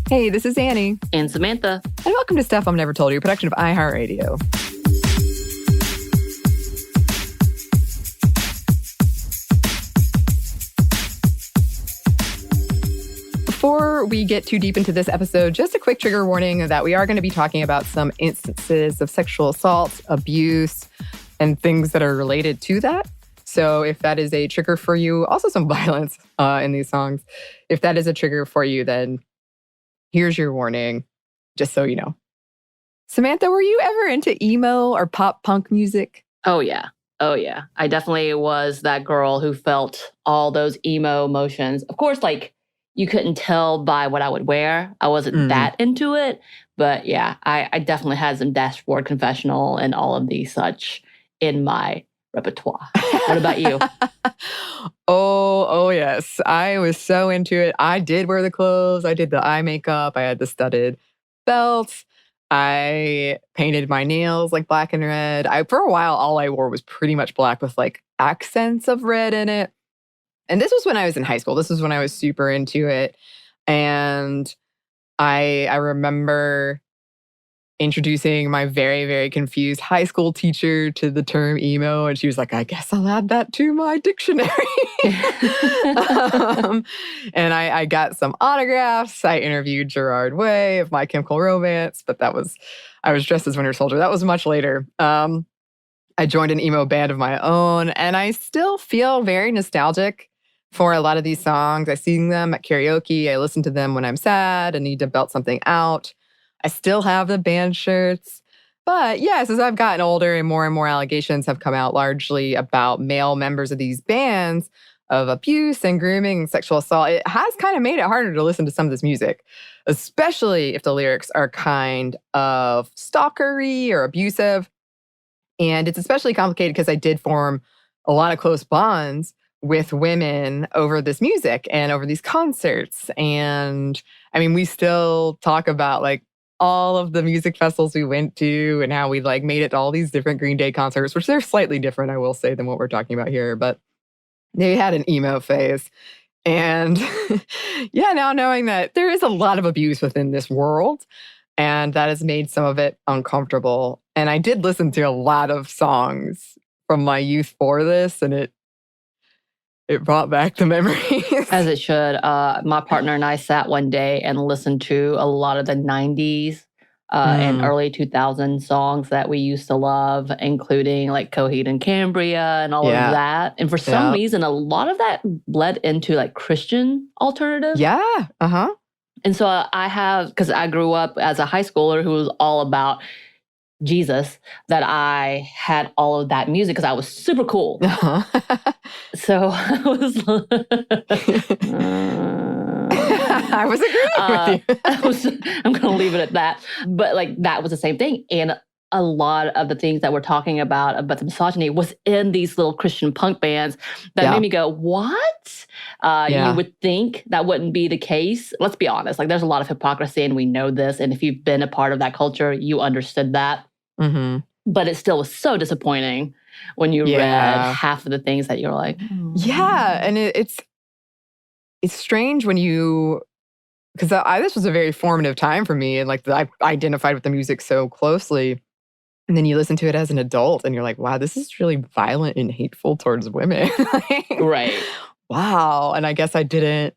Hey, this is Anney. And Samantha. And welcome to Stuff Mom Never Told You, a production of iHeartRadio. Before we get too deep into this episode, just a quick trigger warning that we are going to be talking about some instances of sexual assault, abuse, and things that are related to that. So if that is a trigger for you, also some violence in these songs. If that is a trigger for you, then here's your warning, just so you know. Samantha, were you ever into emo or pop punk music? Oh, yeah. I definitely was that girl who felt all those emo emotions. Of course, you couldn't tell by what I would wear. I wasn't that into it. But yeah, I definitely had some Dashboard Confessional and all of these such in my repertoire. What about you? Oh, yes. I was so into it. I did wear the clothes. I did the eye makeup. I had the studded belt. I painted my nails black and red. For a while, all I wore was pretty much black with accents of red in it. And this was when I was in high school. This was when I was super into it. And I remember introducing my very, very confused high school teacher to the term emo. And she was like, I guess I'll add that to my dictionary. And I got some autographs. I interviewed Gerard Way of My Chemical Romance, but I was dressed as Winter Soldier. That was much later. I joined an emo band of my own, and I still feel very nostalgic for a lot of these songs. I sing them at karaoke. I listen to them when I'm sad and need to belt something out. I still have the band shirts. But yes, as I've gotten older and more allegations have come out largely about male members of these bands of abuse and grooming and sexual assault, it has kind of made it harder to listen to some of this music, especially if the lyrics are kind of stalkery or abusive. And it's especially complicated because I did form a lot of close bonds with women over this music and over these concerts. And I mean, we still talk about all of the music festivals we went to and how we made it to all these different Green Day concerts, which they're slightly different, I will say, than what we're talking about here. But they had an emo phase. And yeah, now knowing that there is a lot of abuse within this world, and that has made some of it uncomfortable. And I did listen to a lot of songs from my youth for this, and it brought back the memories. As it should. My partner and I sat one day and listened to a lot of the 90s and early 2000s songs that we used to love, including Coheed and Cambria and all of that. And for some reason, a lot of that bled into Christian alternative. Yeah. Uh-huh. And so because I grew up as a high schooler who was all about Jesus, that I had all of that music because I was super cool. Uh-huh. So I was I was agreeing with you. I'm going to leave it at that. But that was the same thing. And a lot of the things that we're talking about the misogyny was in these little Christian punk bands that made me go, what? You would think that wouldn't be the case. Let's be honest. There's a lot of hypocrisy and we know this. And if you've been a part of that culture, you understood that. Mm-hmm. But it still was so disappointing when you read half of the things that you're like, oh. Yeah. And it's strange when because this was a very formative time for me. And I identified with the music so closely. And then you listen to it as an adult and you're like, wow, this is really violent and hateful towards women. Right. Wow. And I guess there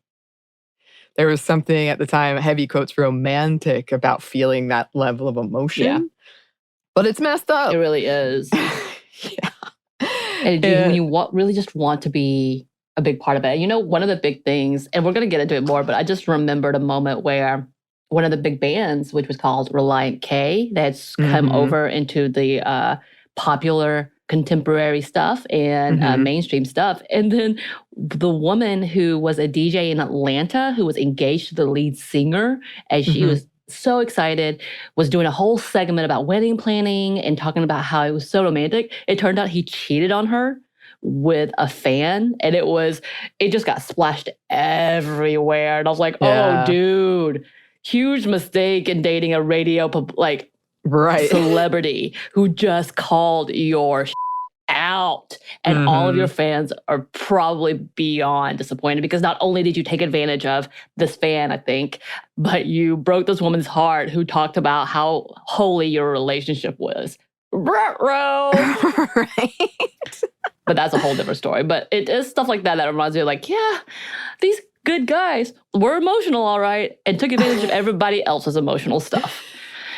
was something at the time, heavy quotes, romantic about feeling that level of emotion. Yeah. But it's messed up. It really is. And when you really just want to be a big part of it. One of the big things, and we're going to get into it more, but I just remembered a moment where one of the big bands, which was called Reliant K, that's come over into the popular contemporary stuff and mainstream stuff. And then the woman who was a DJ in Atlanta who was engaged to the lead singer, as she was so excited, was doing a whole segment about wedding planning and talking about how it was so romantic. It turned out he cheated on her with a fan, and it just got splashed everywhere. And I was like, oh, dude, huge mistake in dating a radio celebrity who just called your out. out. And all of your fans are probably beyond disappointed because not only did you take advantage of this fan, I think, but you broke this woman's heart who talked about how holy your relationship was. Right. But that's a whole different story. But it is stuff like that reminds me of like, yeah, these good guys were emotional, all right, and took advantage of everybody else's emotional stuff.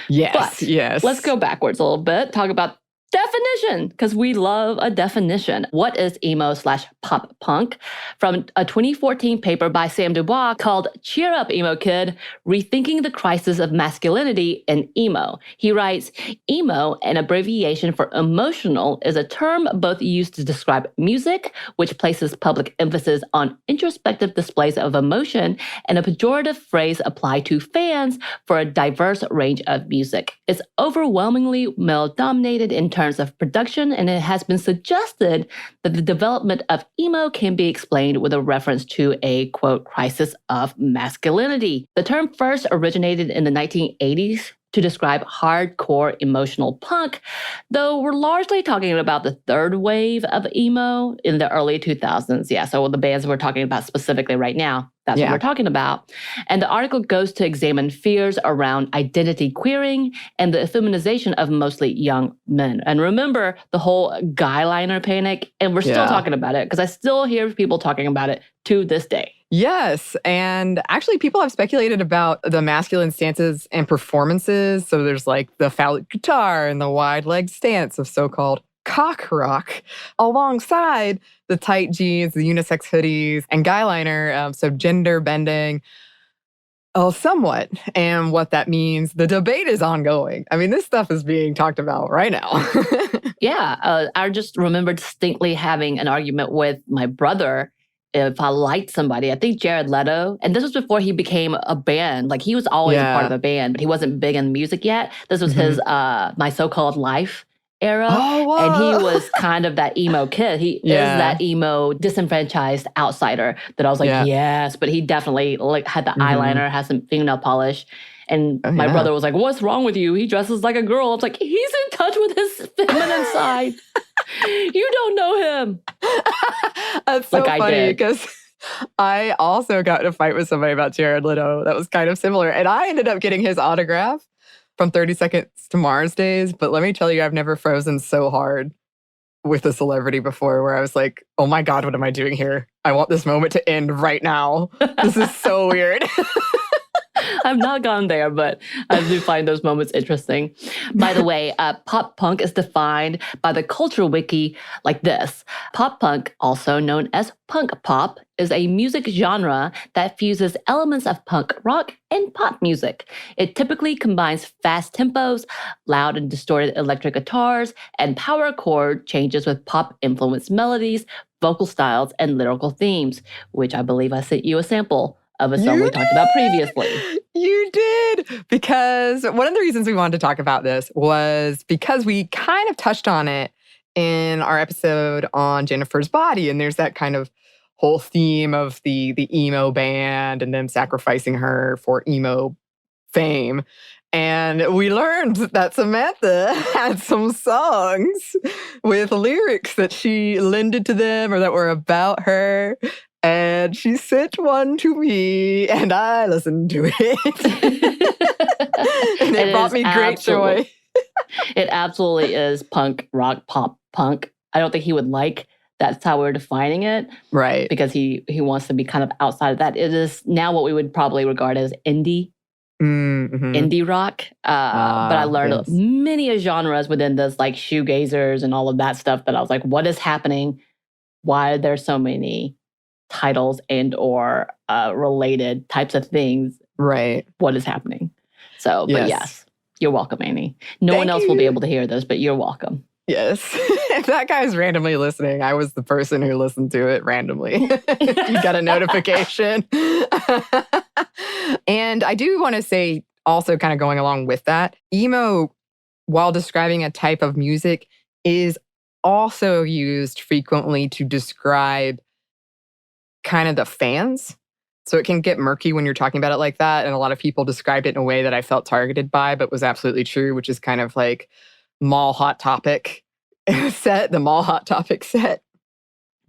Yes, but yes. Let's go backwards a little bit, talk about definition, because we love a definition. What is emo/pop punk? From a 2014 paper by Sam Dubois called Cheer Up, Emo Kid, Rethinking the Crisis of Masculinity in Emo. He writes, emo, an abbreviation for emotional, is a term both used to describe music, which places public emphasis on introspective displays of emotion, and a pejorative phrase applied to fans for a diverse range of music. It's overwhelmingly male-dominated in terms of production, and it has been suggested that the development of emo can be explained with a reference to a, quote, crisis of masculinity. The term first originated in the 1980s to describe hardcore emotional punk, though we're largely talking about the third wave of emo in the early 2000s. Yeah, so the bands we're talking about specifically right now, that's what we're talking about. And the article goes to examine fears around identity queering and the effeminization of mostly young men. And remember the whole guy liner panic, and we're still talking about it because I still hear people talking about it to this day. Yes. And actually, people have speculated about the masculine stances and performances. So there's like the phallic guitar and the wide leg stance of so-called cock rock, alongside the tight jeans, the unisex hoodies, and guy liner. So gender bending. Oh, somewhat. And what that means, the debate is ongoing. I mean, this stuff is being talked about right now. I just remember distinctly having an argument with my brother if I liked somebody. I think Jared Leto, and this was before he became a band. Like, he was always a part of a band, but he wasn't big in music yet. This was his My So-Called Life era. Oh, and he was kind of that emo kid. He is that emo disenfranchised outsider that I was like, yes, but he definitely like had the eyeliner, has some fingernail polish. And my brother was like, what's wrong with you? He dresses like a girl. I was like, he's in touch with his feminine side. You don't know him. That's so funny because I also got in a fight with somebody about Jared Leto that was kind of similar. And I ended up getting his autograph from 30 Seconds to Mars days. But let me tell you, I've never frozen so hard with a celebrity before where I was like, oh my God, what am I doing here? I want this moment to end right now. This is so weird. I've not gone there, but I do find those moments interesting. By the way, pop punk is defined by the Culture Wiki like this. Pop punk, also known as punk pop, is a music genre that fuses elements of punk rock and pop music. It typically combines fast tempos, loud and distorted electric guitars, and power chord changes with pop-influenced melodies, vocal styles, and lyrical themes, which I believe I sent you a sample of a song we talked about previously. You did! Because one of the reasons we wanted to talk about this was because we kind of touched on it in our episode on Jennifer's Body, and there's that kind of whole theme of the emo band and them sacrificing her for emo fame. And we learned that Samantha had some songs with lyrics that she lended to them or that were about her. And she sent one to me, and I listened to it. And it brought me great joy. It absolutely is punk, rock, pop, punk. I don't think he would like that's how we're defining it. Right. Because he wants to be kind of outside of that. It is now what we would probably regard as indie. Indie rock. But I learned many genres within this, like shoegazers and all of that stuff, that I was like, what is happening? Why are there so many titles and or related types of things? Right. What is happening? So, but yes, you're welcome, Anney. No one else will be able to hear this, but you're welcome. Yes. If that guy's randomly listening, I was the person who listened to it randomly. You got a notification. And I do want to say, also kind of going along with that, emo, while describing a type of music, is also used frequently to describe kind of the fans. So it can get murky when you're talking about it like that. And a lot of people described it in a way that I felt targeted by, but was absolutely true, which is kind of like mall Hot Topic set, the mall Hot Topic set.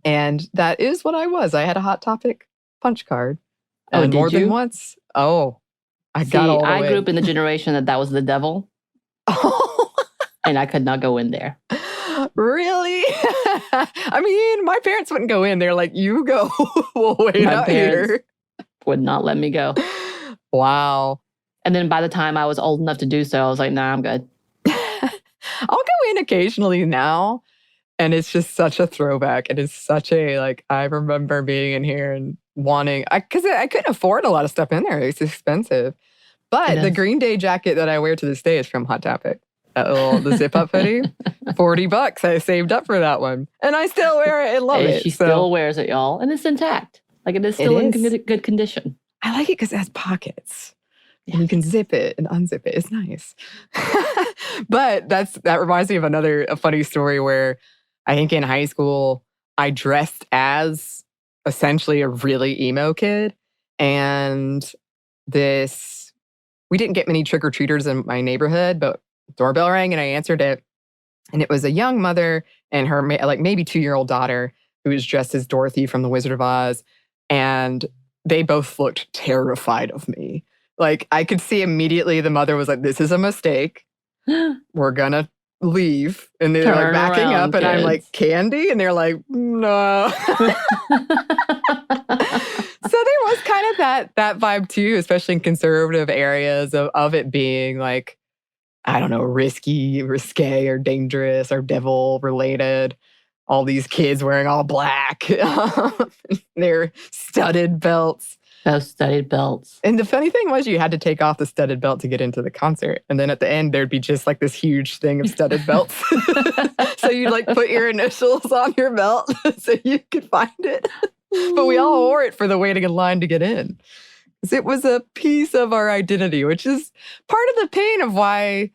And that is what I was. I had a Hot Topic punch card. And did more than you? once. Oh, I got all the way. I grew up in the generation that was the devil. And I could not go in there. Really? I mean, my parents wouldn't go in. They're like, you go. We'll wait out here. Would not let me go. Wow. And then by the time I was old enough to do so, I was like, nah, I'm good. I'll go in occasionally now. And it's just such a throwback. It is such a, like, I remember being in here and wanting, because I couldn't afford a lot of stuff in there. It's expensive. But the Green Day jacket that I wear to this day is from Hot Topic. The zip-up hoodie, $40. I saved up for that one. And I still wear it and love it. She still wears it, y'all. And it's intact. Like, it is still in good condition. I like it because it has pockets. And you can zip it and unzip it. It's nice. But that reminds me of a funny story where I think in high school, I dressed as essentially a really emo kid. And we didn't get many trick-or-treaters in my neighborhood, but doorbell rang and I answered it. And it was a young mother and her like maybe 2-year-old daughter who was dressed as Dorothy from The Wizard of Oz. And they both looked terrified of me. Like, I could see immediately the mother was like, this is a mistake. We're gonna leave. And they're like backing up and I'm like, candy? And they're like, no. So there was kind of that vibe too, especially in conservative areas of it being like, I don't know, risque or dangerous or devil related. All these kids wearing all black. Their studded belts. Those studded belts. And the funny thing was you had to take off the studded belt to get into the concert. And then at the end, there'd be just like this huge thing of studded belts. So you'd like put your initials on your belt so you could find it. But we all wore it for the waiting in line to get in. Because it was a piece of our identity, which is part of the pain of why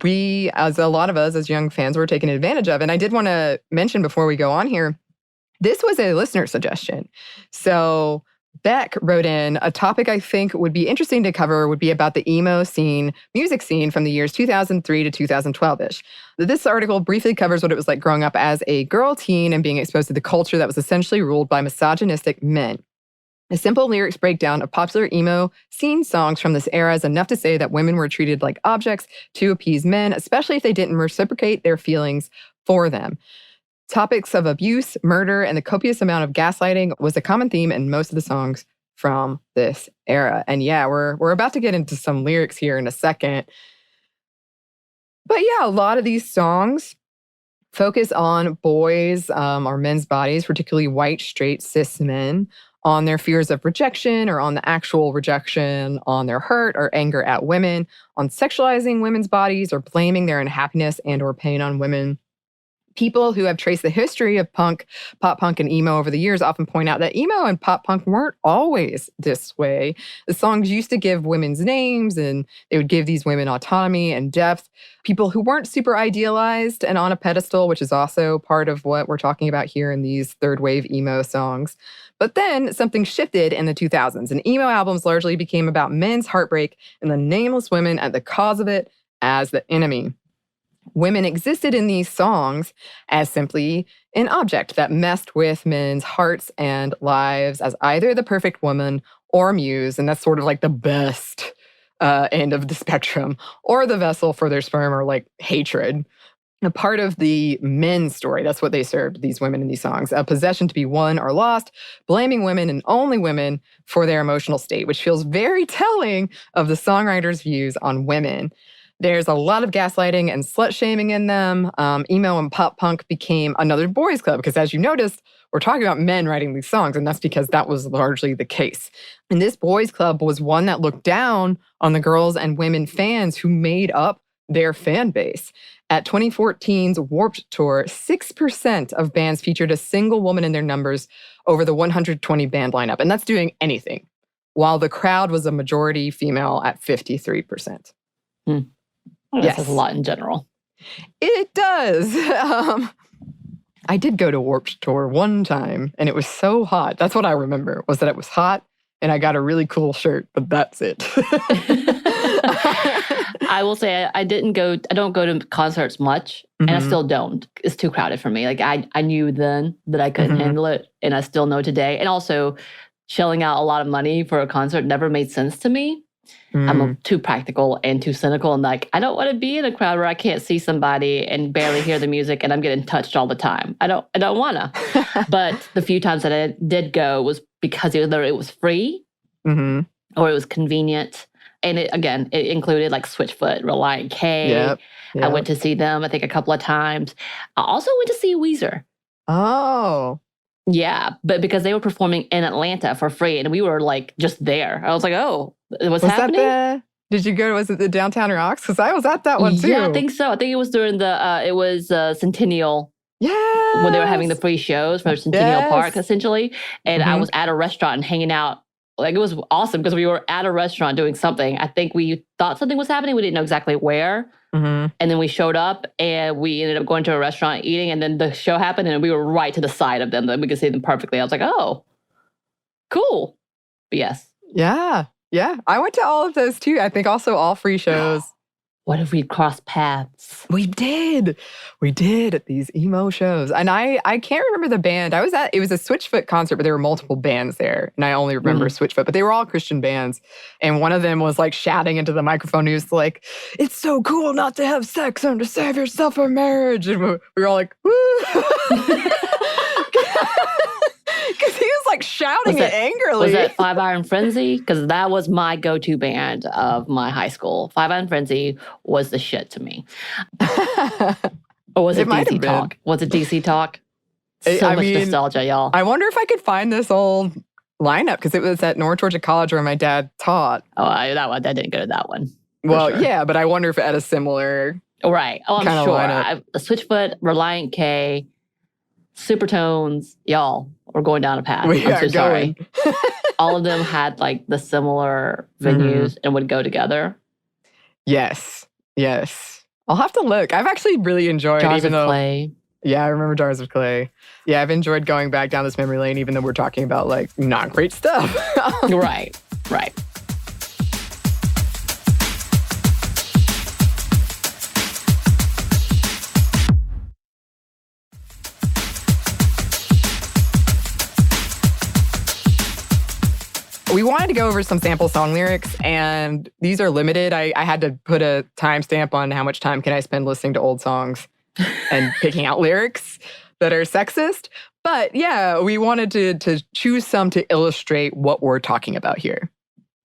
we, as a lot of us as young fans, were taken advantage of. And I did want to mention before we go on here, this was a listener suggestion. So Beck wrote in, a topic I think would be interesting to cover would be about the emo music scene from the years 2003 to 2012-ish. This article briefly covers what it was like growing up as a girl teen and being exposed to the culture that was essentially ruled by misogynistic men. A simple lyrics breakdown of popular emo scene songs from this era is enough to say that women were treated like objects to appease men, especially if they didn't reciprocate their feelings for them. Topics of abuse, murder, and the copious amount of gaslighting was a common theme in most of the songs from this era. And yeah, we're about to get into some lyrics here in a second. But yeah, a lot of these songs focus on boys or men's bodies, particularly white, straight, cis men, on their fears of rejection or on the actual rejection, on their hurt or anger at women, on sexualizing women's bodies or blaming their unhappiness and or pain on women. People who have traced the history of punk, pop punk, and emo over the years often point out that emo and pop punk weren't always this way. The songs used to give women's names and they would give these women autonomy and depth. People who weren't super idealized and on a pedestal, which is also part of what we're talking about here in these third wave emo songs. But then something shifted in the 2000s and emo albums largely became about men's heartbreak and the nameless women at the cause of it as the enemy. Women existed in these songs as simply an object that messed with men's hearts and lives as either the perfect woman or muse, and that's sort of like the best end of the spectrum, or the vessel for their sperm or like hatred. A part of the men's story, that's what they served, these women in these songs, a possession to be won or lost, blaming women and only women for their emotional state, which feels very telling of the songwriter's views on women. There's a lot of gaslighting and slut-shaming in them. Emo and pop punk became another boys' club because, as you noticed, we're talking about men writing these songs, and that's because that was largely the case. And this boys' club was one that looked down on the girls and women fans who made up their fan base. At 2014's Warped Tour, 6% of bands featured a single woman in their numbers over the 120 band lineup, and that's doing anything, while the crowd was a majority female at 53%. Yes. Says a lot in general. It does. I did go to Warped Tour one time, and it was so hot. That's what I remember, was that it was hot, and I got a really cool shirt, but that's it. I will say I don't go to concerts much, and I still don't. It's too crowded for me. Like I knew then that I couldn't handle it, and I still know today. And also, shelling out a lot of money for a concert never made sense to me. I'm too practical and too cynical, and like I don't want to be in a crowd where I can't see somebody and barely hear the music, and I'm getting touched all the time. I don't wanna. But the few times that I did go was because either it was free or it was convenient. And it included like Switchfoot, Reliant K. Yep. I went to see them, I think, a couple of times. I also went to see Weezer. Oh. Yeah, but because they were performing in Atlanta for free, and we were like just there. I was like, oh, what's happening? Did you go, was it the Downtown Rocks? Because I was at that one too. Yeah, I think so. I think it was during the Centennial. Yeah. When they were having the free shows for Centennial Park, essentially. And I was at a restaurant and hanging out. Like, it was awesome because we were at a restaurant doing something. I think we thought something was happening. We didn't know exactly where. And then we showed up and we ended up going to a restaurant eating. And then the show happened and we were right to the side of them. That we could see them perfectly. I was like, oh, cool. But yes. Yeah. Yeah. I went to all of those too. I think also all free shows. What if we crossed paths? We did. We did at these emo shows. And I can't remember the band. It was a Switchfoot concert, but there were multiple bands there. And I only remember Switchfoot, but they were all Christian bands. And one of them was like shouting into the microphone. He was like, "It's so cool not to have sex and to save yourself for marriage." And we were all like, woo. Because he was like shouting it angrily. Was that Five Iron Frenzy? Because that was my go-to band of my high school. Five Iron Frenzy was the shit to me. Or was it DC Talk? Was it DC Talk? So much nostalgia, y'all. I wonder if I could find this old lineup because it was at North Georgia College where my dad taught. Oh, I didn't go to that one. Well, sure. Yeah, but I wonder if it had a similar right. Oh, I'm sure. Switchfoot, Reliant K, Supertones, y'all. We're going down a path. I'm so sorry. All of them had like the similar venues and would go together. Yes. Yes. I'll have to look. I've actually really enjoyed Jars of Clay. Yeah, I remember Jars of Clay. Yeah, I've enjoyed going back down this memory lane, even though we're talking about like not great stuff. Right. We wanted to go over some sample song lyrics, and these are limited. I had to put a timestamp on how much time can I spend listening to old songs and picking out lyrics that are sexist. But yeah, we wanted to choose some to illustrate what we're talking about here.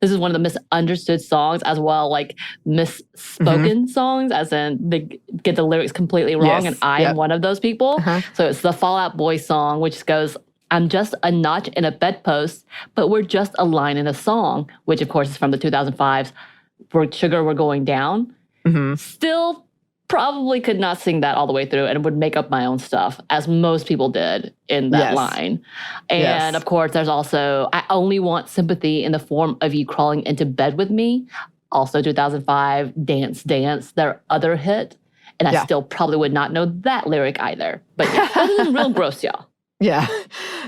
This is one of the misunderstood songs as well, like misspoken songs, as in they get the lyrics completely wrong, and I am one of those people. So it's the Fall Out Boy song, which goes, "I'm just a notch in a bedpost, but we're just a line in a song," which of course is from the 2005s, "For Sugar We're Going Down." Still probably could not sing that all the way through and would make up my own stuff, as most people did in that line. And of course, there's also, "I Only Want Sympathy in the Form of You Crawling into Bed with Me." Also 2005, "Dance, Dance," their other hit. And I still probably would not know that lyric either. But yeah, this is real gross, y'all. Yeah.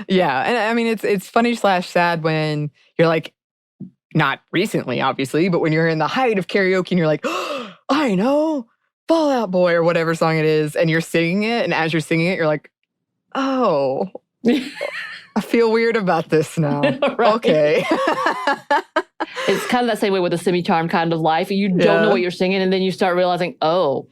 Yeah. And I mean, it's funny / sad when you're like, not recently, obviously, but when you're in the height of karaoke and you're like, "Oh, I know, Fall Out Boy," or whatever song it is, and you're singing it. And as you're singing it, you're like, "Oh, I feel weird about this now." Okay. It's kind of that same way with the Semi-Charmed Kind of Life. You don't know what you're singing, and then you start realizing, oh.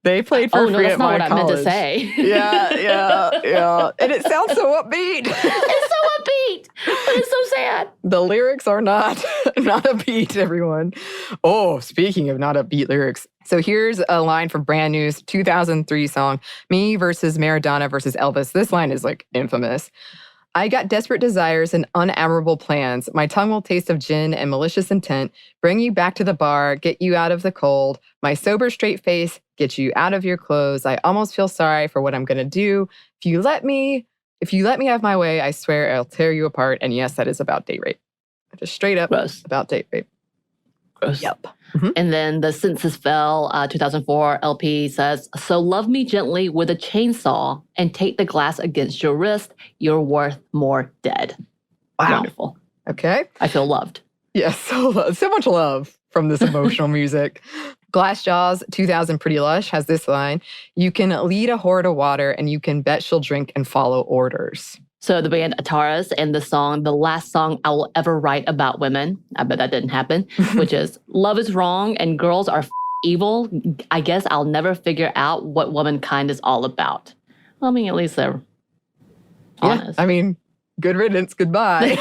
They played for free at my college. That's not what I meant to say. Yeah. And it sounds so upbeat. It's so upbeat, but it's so sad. The lyrics are not upbeat, everyone. Oh, speaking of not upbeat lyrics. So here's a line from Brand New's 2003 song, "Me versus Maradona versus Elvis." This line is like infamous. "I got desperate desires and unadmirable plans. My tongue will taste of gin and malicious intent. Bring you back to the bar, get you out of the cold. My sober, straight face, get you out of your clothes. I almost feel sorry for what I'm going to do. If you let me have my way, I swear I'll tear you apart." And yes, that is about date rape. Just straight up about date rape. Gross. Yep. And then the Census Fell 2004 LP says, "So love me gently with a chainsaw and take the glass against your wrist. You're worth more dead." Wow. Wonderful. Okay. I feel loved. Yes, so much love from this emotional music. Glassjaw's 2000 Pretty Lush has this line, "You can lead a whore to water and you can bet she'll drink and follow orders." So the band Ataras and the song, the last song I will ever write about women, I bet that didn't happen, which is, "Love is wrong and girls are evil. I guess I'll never figure out what womankind is all about." Well, I mean, at least they're honest. I mean, good riddance, goodbye.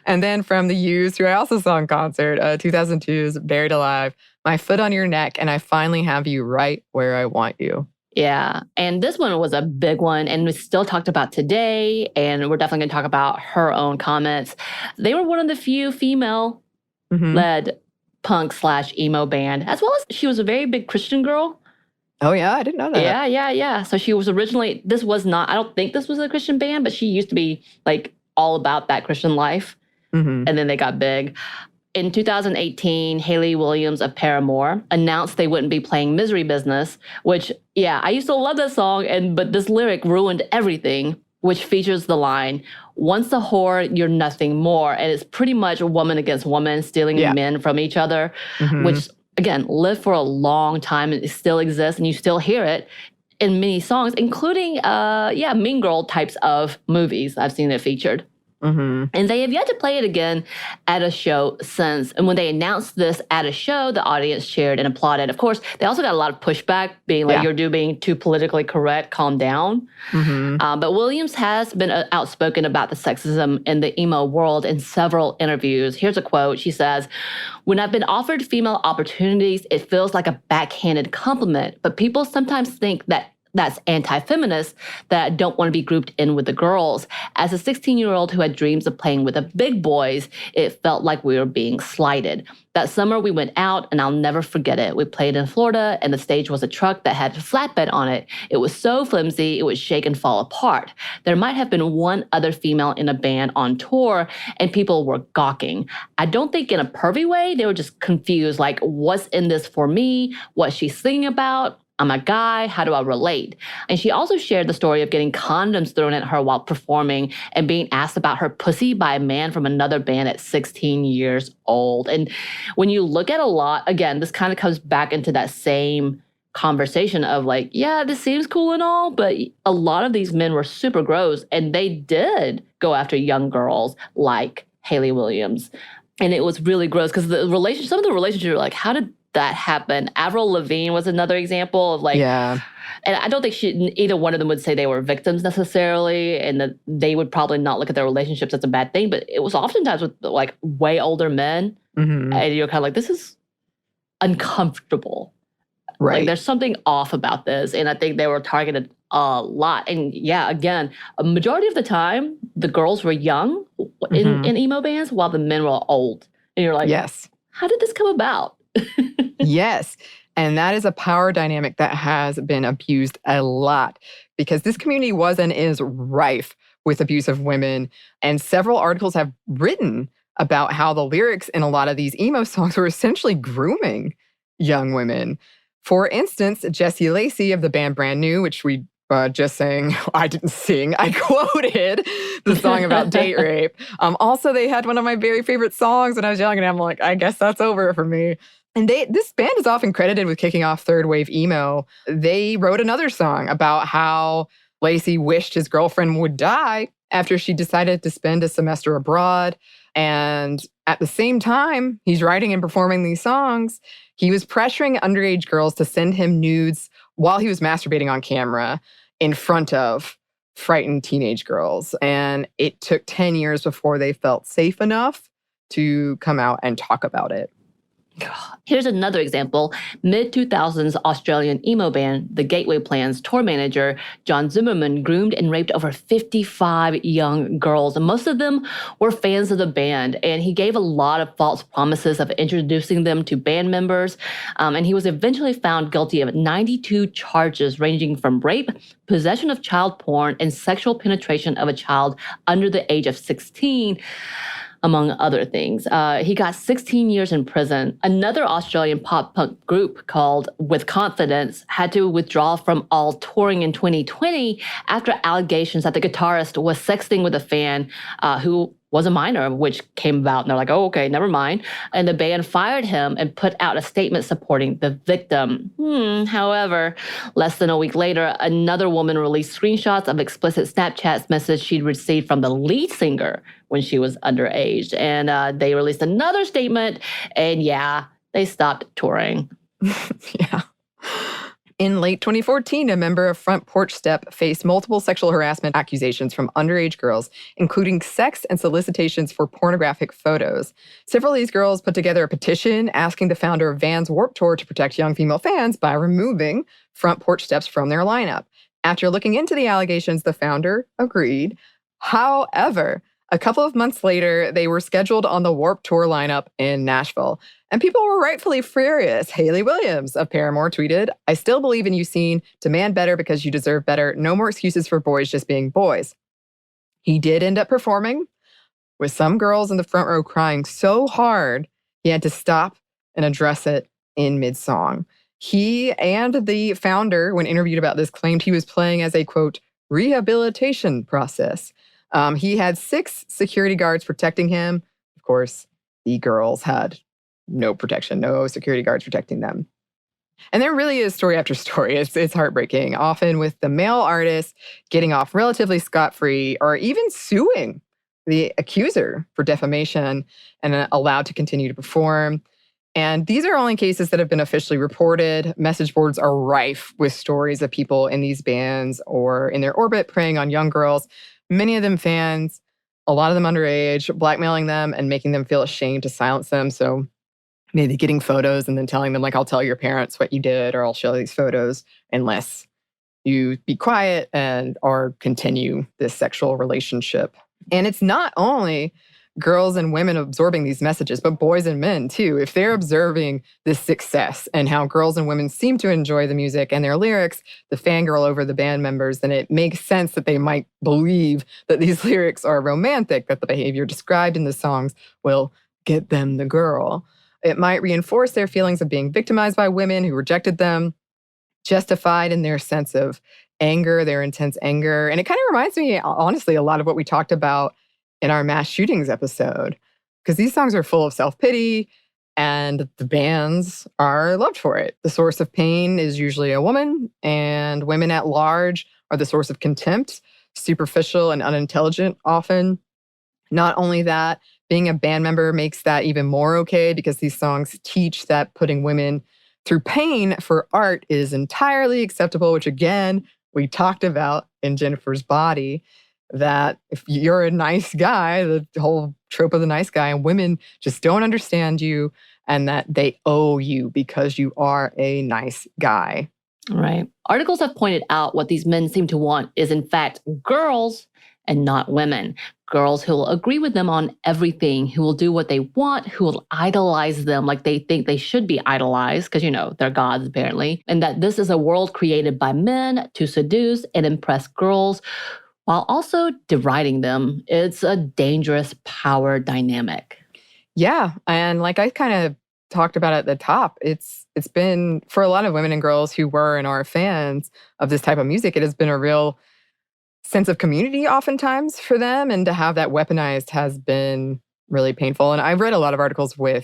And then from the Used, who I also saw in concert, 2002's Buried Alive, "My foot on your neck and I finally have you right where I want you." Yeah, and this one was a big one, and we still talked about today, and we're definitely going to talk about her own comments. They were one of the few female-led punk/emo band, as well as she was a very big Christian girl. Oh, yeah? I didn't know that. Yeah. So she was originally, this was not, I don't think this was a Christian band, but she used to be like all about that Christian life. And then they got big. In 2018, Hayley Williams of Paramore announced they wouldn't be playing Misery Business, which, yeah, I used to love that song, but this lyric ruined everything, which features the line, "Once a whore, you're nothing more." And it's pretty much woman against woman, stealing men from each other, which, again, lived for a long time and it still exists, and you still hear it in many songs, including, Mean Girl types of movies. I've seen it featured. And they have yet to play it again at a show since. And when they announced this at a show, the audience cheered and applauded. Of course, they also got a lot of pushback, being like, "You're being too politically correct, calm down." But Williams has been outspoken about the sexism in the emo world in several interviews. Here's a quote. She says, "When I've been offered female opportunities, it feels like a backhanded compliment. But people sometimes think that that's anti-feminist, that I don't want to be grouped in with the girls. As a 16-year-old who had dreams of playing with the big boys, it felt like we were being slighted. That summer we went out, and I'll never forget it. We played in Florida, and the stage was a truck that had a flatbed on it. It was so flimsy, it would shake and fall apart. There might have been one other female in a band on tour, and people were gawking. I don't think in a pervy way, they were just confused, like, what's in this for me? What's she singing about? I'm a guy, how do I relate?" And she also shared the story of getting condoms thrown at her while performing and being asked about her pussy by a man from another band at 16 years old. And when you look at a lot, again, this kind of comes back into that same conversation of like, yeah, this seems cool and all, but a lot of these men were super gross, and they did go after young girls like Hayley Williams. And it was really gross because some of the relationships were like, how did that happen? Avril Lavigne was another example of like, and I don't think either one of them would say they were victims necessarily, and that they would probably not look at their relationships as a bad thing, but it was oftentimes with like way older men, and you're kind of like, this is uncomfortable. Right. Like there's something off about this, and I think they were targeted a lot. And yeah, again, a majority of the time, the girls were young in emo bands while the men were old. And you're like, yes, how did this come about? Yes. And that is a power dynamic that has been abused a lot because this community was and is rife with abuse of women. And several articles have written about how the lyrics in a lot of these emo songs were essentially grooming young women. For instance, Jessie Lacey of the band Brand New, which we just sang, I didn't sing, I quoted the song about date rape. Also, they had one of my very favorite songs when I was young, and I'm like, I guess that's over for me. And this band is often credited with kicking off third wave emo. They wrote another song about how Lacey wished his girlfriend would die after she decided to spend a semester abroad. And at the same time, he's writing and performing these songs, he was pressuring underage girls to send him nudes while he was masturbating on camera in front of frightened teenage girls. And it took 10 years before they felt safe enough to come out and talk about it. Here's another example. Mid-2000s Australian emo band, the Gateway Plan's tour manager, John Zimmerman, groomed and raped over 55 young girls. And most of them were fans of the band. And he gave a lot of false promises of introducing them to band members. And he was eventually found guilty of 92 charges ranging from rape, possession of child porn, and sexual penetration of a child under the age of 16. Among other things. He got 16 years in prison. Another Australian pop-punk group called With Confidence had to withdraw from all touring in 2020 after allegations that the guitarist was sexting with a fan who was a minor, which came about. And they're like, oh, okay, never mind. And the band fired him and put out a statement supporting the victim. However, less than a week later, another woman released screenshots of explicit Snapchat messages she'd received from the lead singer when she was underage. And they released another statement. And yeah, they stopped touring. Yeah. In late 2014, a member of Front Porch Step faced multiple sexual harassment accusations from underage girls, including sex and solicitations for pornographic photos. Several of these girls put together a petition asking the founder of Vans Warped Tour to protect young female fans by removing Front Porch Steps from their lineup. After looking into the allegations, the founder agreed. However, a couple of months later, they were scheduled on the Warped Tour lineup in Nashville. And people were rightfully furious. Haley Williams of Paramore tweeted, "I still believe in you, scene. Demand better because you deserve better. No more excuses for boys just being boys." He did end up performing, with some girls in the front row crying so hard, he had to stop and address it in mid-song. He and the founder, when interviewed about this, claimed he was playing as a, quote, rehabilitation process. He had 6 security guards protecting him. Of course, the girls had no protection, no security guards protecting them. And there really is story after story. It's heartbreaking, often with the male artist getting off relatively scot-free or even suing the accuser for defamation and allowed to continue to perform. And these are only cases that have been officially reported. Message boards are rife with stories of people in these bands or in their orbit preying on young girls, many of them fans, a lot of them underage, blackmailing them and making them feel ashamed to silence them. So maybe getting photos and then telling them, like, I'll tell your parents what you did, or I'll show these photos unless you be quiet and or continue this sexual relationship. And it's not only girls and women absorbing these messages, but boys and men too. If they're observing this success and how girls and women seem to enjoy the music and their lyrics, the fangirl over the band members, then it makes sense that they might believe that these lyrics are romantic, that the behavior described in the songs will get them the girl. It might reinforce their feelings of being victimized by women who rejected them, justified in their sense of anger, their intense anger. And it kind of reminds me, honestly, a lot of what we talked about in our mass shootings episode, because these songs are full of self-pity and the bands are loved for it. The source of pain is usually a woman, and women at large are the source of contempt, superficial and unintelligent often. Not only that, being a band member makes that even more okay because these songs teach that putting women through pain for art is entirely acceptable, which again, we talked about in Jennifer's Body, that if you're a nice guy, the whole trope of the nice guy, and women just don't understand you and that they owe you because you are a nice guy. Right. Articles have pointed out what these men seem to want is, in fact, girls and not women. Girls who will agree with them on everything, who will do what they want, who will idolize them like they think they should be idolized, because, you know, they're gods apparently, and that this is a world created by men to seduce and impress girls while also deriding them. It's a dangerous power dynamic. Yeah. And like I kind of talked about at the top, it's been, for a lot of women and girls who were and are fans of this type of music, it has been a real sense of community oftentimes for them, and to have that weaponized has been really painful. And I've read a lot of articles where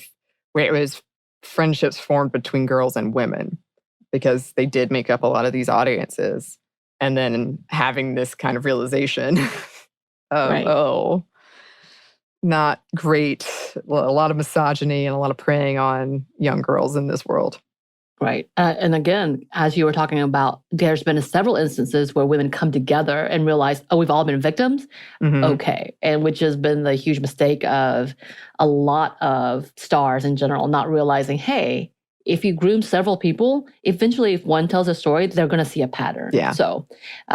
it was friendships formed between girls and women because they did make up a lot of these audiences. And then having this kind of realization of, Right. oh, not great. Well, a lot of misogyny and a lot of preying on young girls in this world. Right. And again, as you were talking about, there's been several instances where women come together and realize, oh, we've all been victims. Mhm. Okay. And which has been the huge mistake of a lot of stars in general, not realizing, hey, if you groom several people, eventually if one tells a story, they're going to see a pattern. Yeah. So,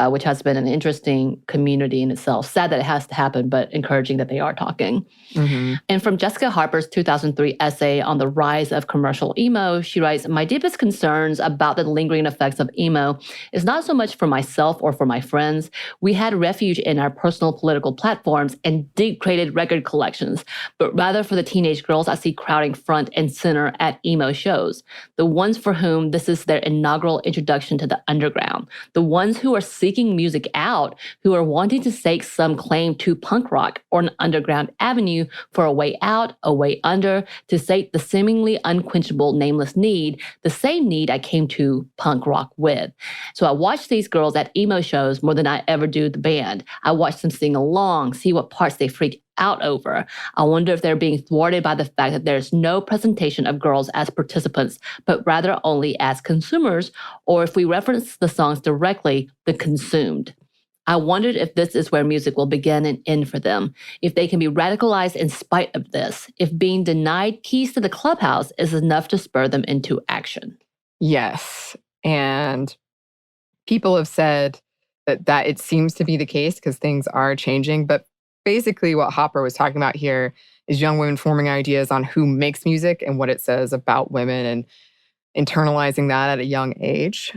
which has been an interesting community in itself. Sad that it has to happen, but encouraging that they are talking. Mhm. And from Jessica Harper's 2003 essay on the rise of commercial emo, she writes, "My deepest concerns about the lingering effects of emo is not so much for myself or for my friends. We had refuge in our personal political platforms and deep-created record collections, but rather for the teenage girls I see crowding front and center at emo shows. the ones for whom this is their inaugural introduction to the underground, the ones who are seeking music out, who are wanting to stake some claim to punk rock or an underground avenue for a way out, a way under, to sate the seemingly unquenchable nameless need, the same need I came to punk rock with. So I watch these girls at emo shows more than I ever do the band. I watch them sing along, see what parts they freak out over. I wonder if they're being thwarted by the fact that there's no presentation of girls as participants, but rather only as consumers, or if we reference the songs directly, the consumed. I wondered if this is where music will begin and end for them, if they can be radicalized in spite of this, if being denied keys to the clubhouse is enough to spur them into action. Yes. And people have said that it seems to be the case because things are changing. But basically what Hopper was talking about here is young women forming ideas on who makes music and what it says about women and internalizing that at a young age.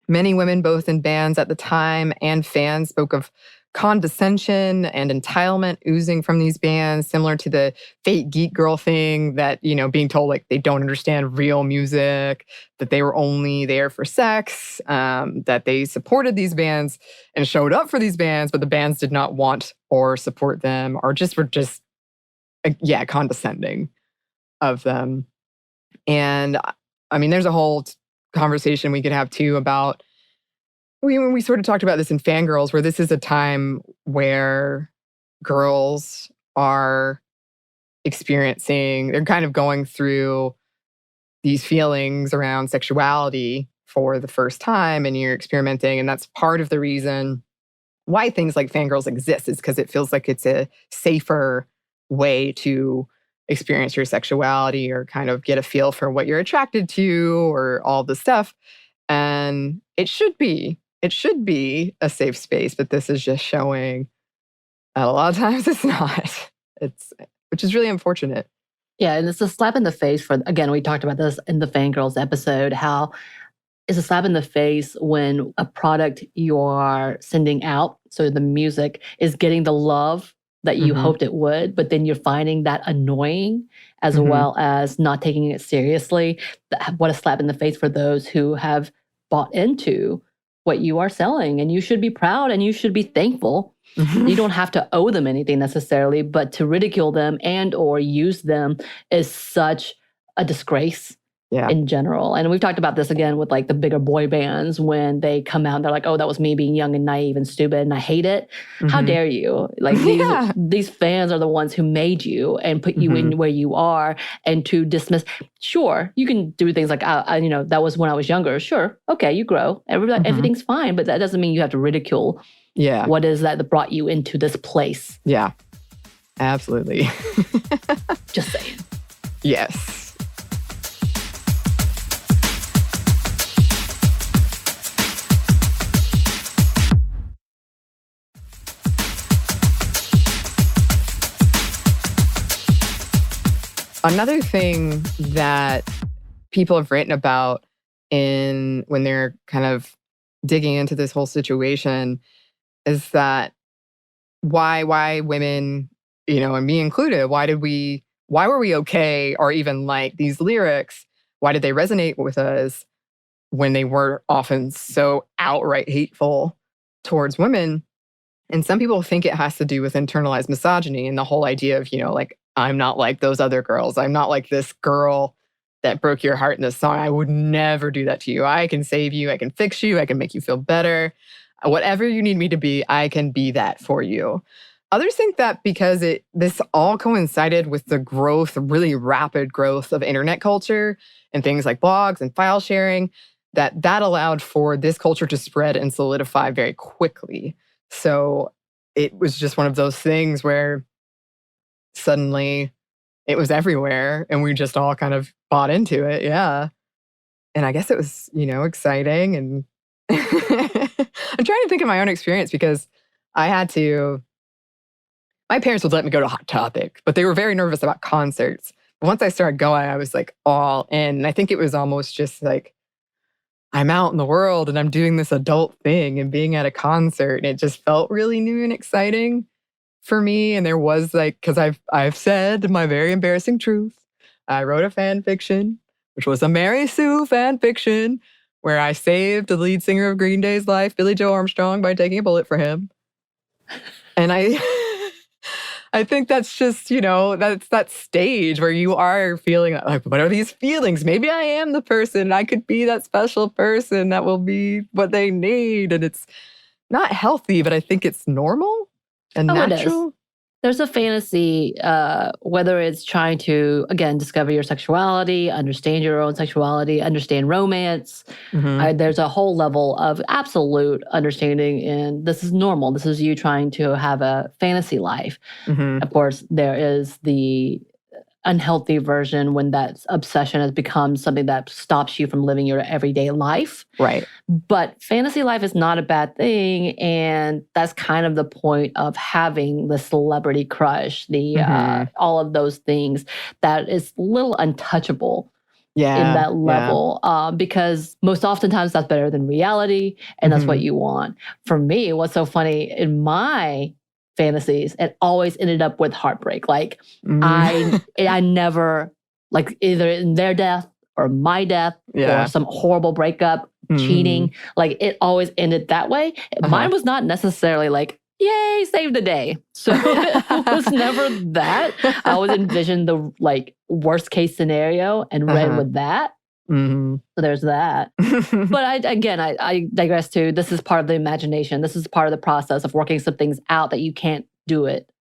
Many women, both in bands at the time and fans, spoke of condescension and entitlement oozing from these bands, similar to the fake geek girl thing that, being told like they don't understand real music, that they were only there for sex, that they supported these bands and showed up for these bands, but the bands did not want or support them or were condescending of them. And I mean, there's a whole conversation we could have too about we sort of talked about this in Fangirls, where this is a time where girls are they're kind of going through these feelings around sexuality for the first time, and you're experimenting. And that's part of the reason why things like Fangirls exist, is because it feels like it's a safer way to experience your sexuality or kind of get a feel for what you're attracted to or all the stuff. And it should be a safe space, but this is just showing that a lot of times it's not. Which is really unfortunate. Yeah, and it's a slap in the face for, again, we talked about this in the Fangirls episode, how it's a slap in the face when a product you are sending out, so the music, is getting the love that you hoped it would, but then you're finding that annoying as well as not taking it seriously. What a slap in the face for those who have bought into what you are selling. And you should be proud and you should be thankful. You don't have to owe them anything necessarily, but to ridicule them and or use them is such a disgrace in general. And we've talked about this again with like the bigger boy bands when they come out and they're like, oh, that was me being young and naive and stupid and I hate it. How dare you? Like these fans are the ones who made you and put you in where you are, and to dismiss, sure, you can do things like, that was when I was younger. Sure. Okay, you grow. Everything's fine, but that doesn't mean you have to ridicule what is that brought you into this place. Yeah, absolutely. Just saying. Yes. Another thing that people have written about when they're kind of digging into this whole situation is that why women, and me included, why were we okay or even like these lyrics? Why did they resonate with us when they were often so outright hateful towards women? And some people think it has to do with internalized misogyny and the whole idea of, like, I'm not like those other girls. I'm not like this girl that broke your heart in this song. I would never do that to you. I can save you. I can fix you. I can make you feel better. Whatever you need me to be, I can be that for you. Others think that because this all coincided with the really rapid growth of internet culture and things like blogs and file sharing, that allowed for this culture to spread and solidify very quickly. So it was just one of those things where suddenly it was everywhere and we just all kind of bought into it. Yeah. And I guess it was, exciting. And I'm trying to think of my own experience because my parents would let me go to Hot Topic, but they were very nervous about concerts. But once I started going, I was like all in. And I think it was almost just like, I'm out in the world and I'm doing this adult thing and being at a concert. And it just felt really new and exciting for me. And there was because I've said my very embarrassing truth. I wrote a fan fiction which was a Mary Sue fan fiction where I saved the lead singer of Green Day's life, Billy Joe Armstrong, by taking a bullet for him. And I think that's just, that's that stage where you are feeling like, what are these feelings? Maybe I am the person. I could be that special person that will be what they need. And it's not healthy, but I think it's normal and natural. There's a fantasy, whether it's trying to, again, discover your sexuality, understand your own sexuality, understand romance. There's a whole level of absolute understanding, and this is normal. This is you trying to have a fantasy life. Of course, there is the unhealthy version when that obsession has become something that stops you from living your everyday life. Right. But fantasy life is not a bad thing, and that's kind of the point of having the celebrity crush, the all of those things that is a little untouchable in that level, because most oftentimes that's better than reality, and that's what you want. For me, what's so funny in my fantasies, it always ended up with heartbreak. Like I never, like either in their death or my death or some horrible breakup, cheating, like it always ended that way. Mine was not necessarily like, yay, save the day. So it was never that. I always envisioned the like worst case scenario and read with that. So there's that. But I digress too. This is part of the imagination. This is part of the process of working some things out that you can't do it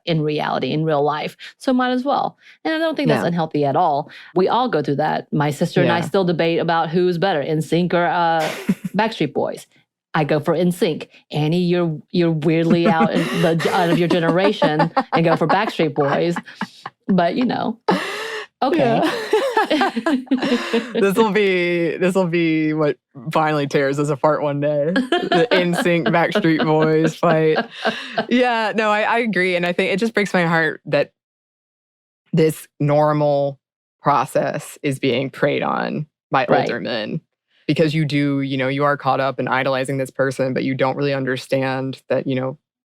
in reality, in real life. So might as well. And I don't think that's unhealthy at all. We all go through that. My sister and I still debate about who's better, NSYNC or Backstreet Boys. I go for NSYNC. Anney, you're weirdly out of your generation and go for Backstreet Boys. But okay. This will be what finally tears us apart one day. The NSYNC Backstreet Boys fight. Yeah, no, I agree. And I think it just breaks my heart that this normal process is being preyed on by older men. Because you are caught up in idolizing this person, but you don't really understand that,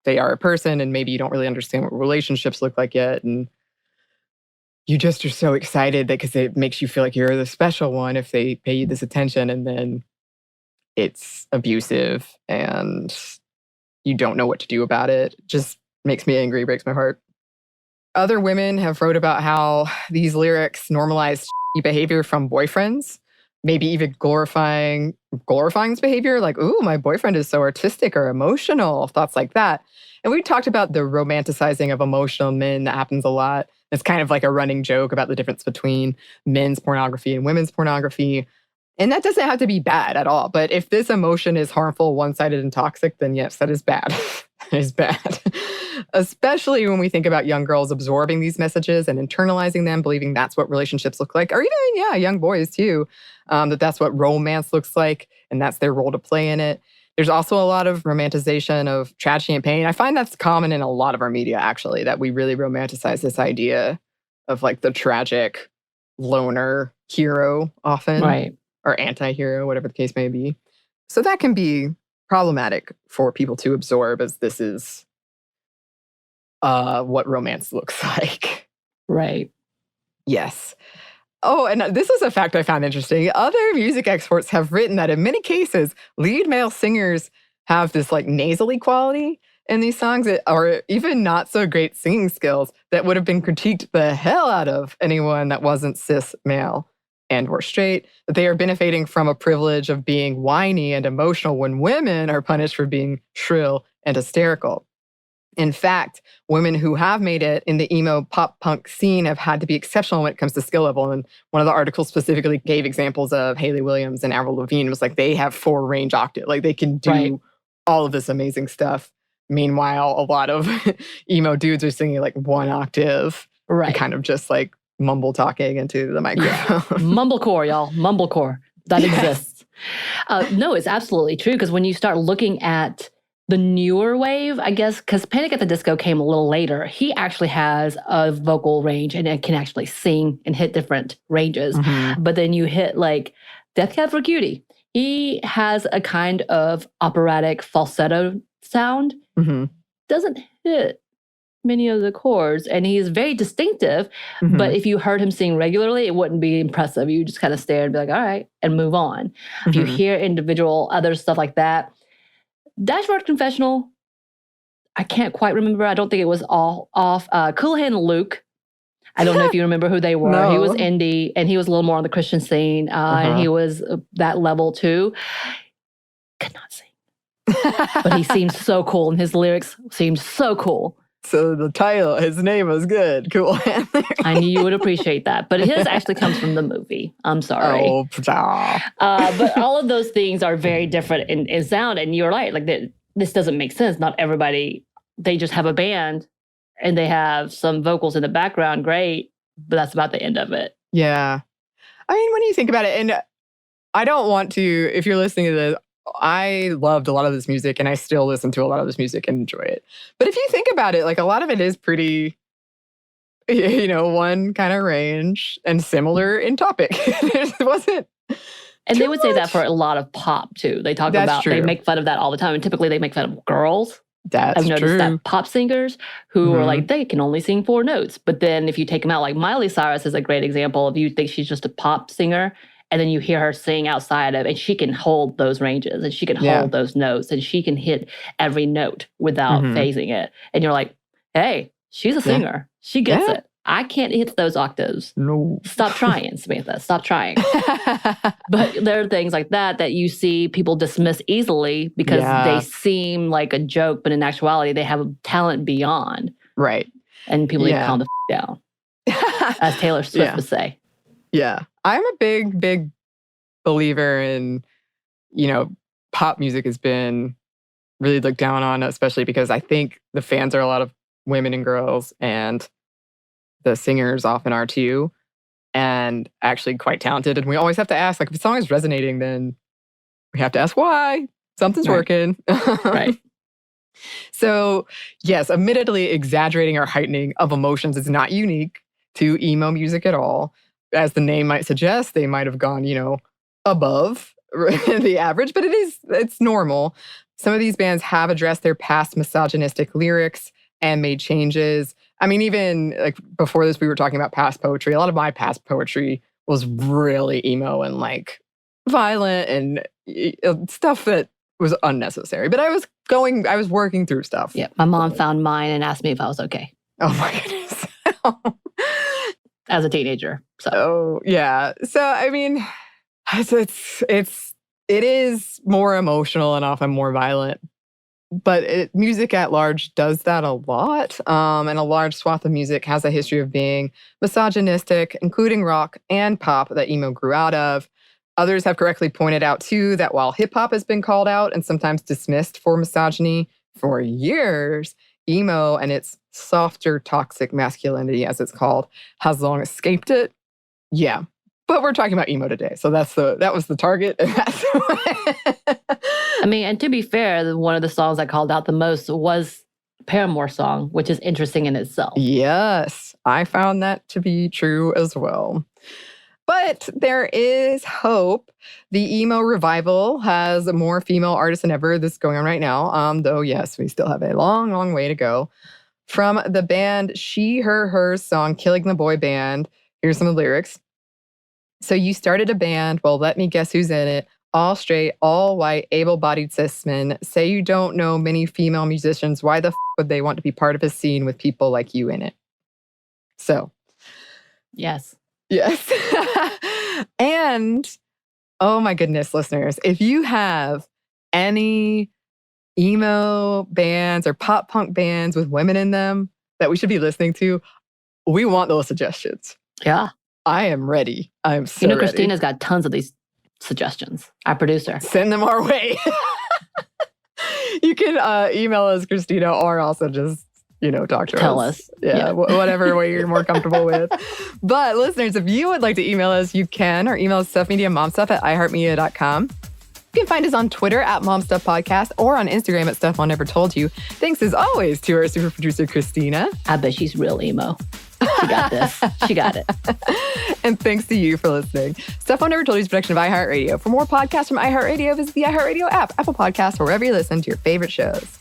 they are a person, and maybe you don't really understand what relationships look like yet. And you just are so excited because it makes you feel like you're the special one if they pay you this attention, and then it's abusive and you don't know what to do about it. Just makes me angry, breaks my heart. Other women have wrote about how these lyrics normalize behavior from boyfriends, maybe even glorifying this behavior, like, ooh, my boyfriend is so artistic or emotional, thoughts like that. And we talked about the romanticizing of emotional men that happens a lot. It's kind of like a running joke about the difference between men's pornography and women's pornography. And that doesn't have to be bad at all. But if this emotion is harmful, one-sided, and toxic, then yes, that is bad. It is bad. Especially when we think about young girls absorbing these messages and internalizing them, believing that's what relationships look like. Or even, young boys too, that's what romance looks like, and that's their role to play in it. There's also a lot of romanticization of tragedy and pain. I find that's common in a lot of our media, actually, that we really romanticize this idea of like the tragic loner hero often. Right. Or anti-hero, whatever the case may be. So that can be problematic for people to absorb, as this is what romance looks like. Right. Yes. Oh, and this is a fact I found interesting. Other music experts have written that in many cases, lead male singers have this like nasally quality in these songs, or even not so great singing skills that would have been critiqued the hell out of anyone that wasn't cis male and or straight, that they are benefiting from a privilege of being whiny and emotional when women are punished for being shrill and hysterical. In fact, women who have made it in the emo pop punk scene have had to be exceptional when it comes to skill level. And one of the articles specifically gave examples of Hayley Williams and Avril Lavigne. It was like they have 4 range octave. Like they can do all of this amazing stuff. Meanwhile, a lot of emo dudes are singing like 1 octave. Right. And kind of just like mumble talking into the microphone. Mumblecore, y'all. Mumblecore. That exists. No, it's absolutely true. Because when you start looking at the newer wave, I guess, because Panic at the Disco came a little later, he actually has a vocal range and it can actually sing and hit different ranges. Mm-hmm. But then you hit like Death Cab for Cutie. He has a kind of operatic falsetto sound. Mm-hmm. Doesn't hit many of the chords. And he's very distinctive. But if you heard him sing regularly, it wouldn't be impressive. You just kind of stare and be like, all right, and move on. If you hear individual other stuff like that, Dashboard Confessional, I can't quite remember. I don't think it was all off. Cool Hand Luke. I don't know if you remember who they were. No. He was indie, and he was a little more on the Christian scene, and he was that level too. Could not sing. But he seemed so cool, and his lyrics seemed so cool. So the title, his name was good. Cool Hand Luke. I knew you would appreciate that. But his actually comes from the movie. I'm sorry. Oh, but all of those things are very different in sound, and you're right. Like, this doesn't make sense. Not everybody, they just have a band, and they have some vocals in the background, great, but that's about the end of it. Yeah. I mean, when you think about it, and I don't want to, if you're listening to this, I loved a lot of this music, and I still listen to a lot of this music and enjoy it. But if you think about it, like, a lot of it is pretty, one kind of range and similar in topic. It wasn't. And they would say that for a lot of pop, too. They talk about, true. They make fun of that all the time. And typically they make fun of girls. That's I've noticed true. that pop singers who are like, they can only sing 4 notes. But then if you take them out, like Miley Cyrus is a great example of, you think she's just a pop singer, and then you hear her sing outside of, and she can hold those ranges, and she can hold those notes, and she can hit every note without phasing it. And you're like, hey, she's a singer. She gets it. I can't hit those octaves. No. Stop trying, Samantha. Stop trying. But there are things like that you see people dismiss easily because they seem like a joke, but in actuality, they have a talent beyond. Right. And people need to calm the down, as Taylor Swift would say. Yeah. I'm a big, big believer in, pop music has been really looked down on, especially because I think the fans are a lot of women and girls, and the singers often are too, and actually quite talented. And we always have to ask, like, if a song is resonating, then we have to ask why. Something's working. Right. So, yes, admittedly, exaggerating or heightening of emotions is not unique to emo music at all. As the name might suggest, they might have gone, above the average, but it's normal. Some of these bands have addressed their past misogynistic lyrics and made changes. I mean, even like before this, we were talking about past poetry. A lot of my past poetry was really emo and like violent and stuff that was unnecessary. But I was working through stuff. Yeah, my mom found mine and asked me if I was okay. Oh my goodness. As a teenager. So. Oh yeah. So I mean, it is more emotional and often more violent. But music at large does that a lot. And a large swath of music has a history of being misogynistic, including rock and pop that emo grew out of. Others have correctly pointed out, too, that while hip-hop has been called out and sometimes dismissed for misogyny for years, emo and its softer toxic masculinity, as it's called, has long escaped it. Yeah. But we're talking about emo today. So that was the target. And that's I mean, and to be fair, one of the songs I called out the most was Paramore's song, which is interesting in itself. Yes, I found that to be true as well. But there is hope. The emo revival has more female artists than ever. This is going on right now. Though, yes, we still have a long, long way to go. From the band She, Her, Hers song, Killing the Boy Band, here's some of the lyrics. So you started a band, well, let me guess who's in it. All straight, all white, able-bodied cis men. Say you don't know many female musicians. Why the would they want to be part of a scene with people like you in it? So. Yes. Yes. And, oh my goodness, listeners, if you have any emo bands or pop punk bands with women in them that we should be listening to, we want those suggestions. Yeah. I am ready. I'm so ready. Christina's got tons of these suggestions. Our producer. Send them our way. You can email us, Christina, or also just, talk to us. Tell us. Yeah. Whatever way you're more comfortable with. But listeners, if you would like to email us, you can. Our email is stuffmediamomstuff@iheartmedia.com. You can find us on Twitter @MomStuffPodcast or on Instagram @StuffMomNeverToldYou. Thanks as always to our super producer, Christina. I bet she's real emo. She got this. She got it. And thanks to you for listening. Stuff Mom Never Told You is a production of iHeartRadio. For more podcasts from iHeartRadio, visit the iHeartRadio app, Apple Podcasts, or wherever you listen to your favorite shows.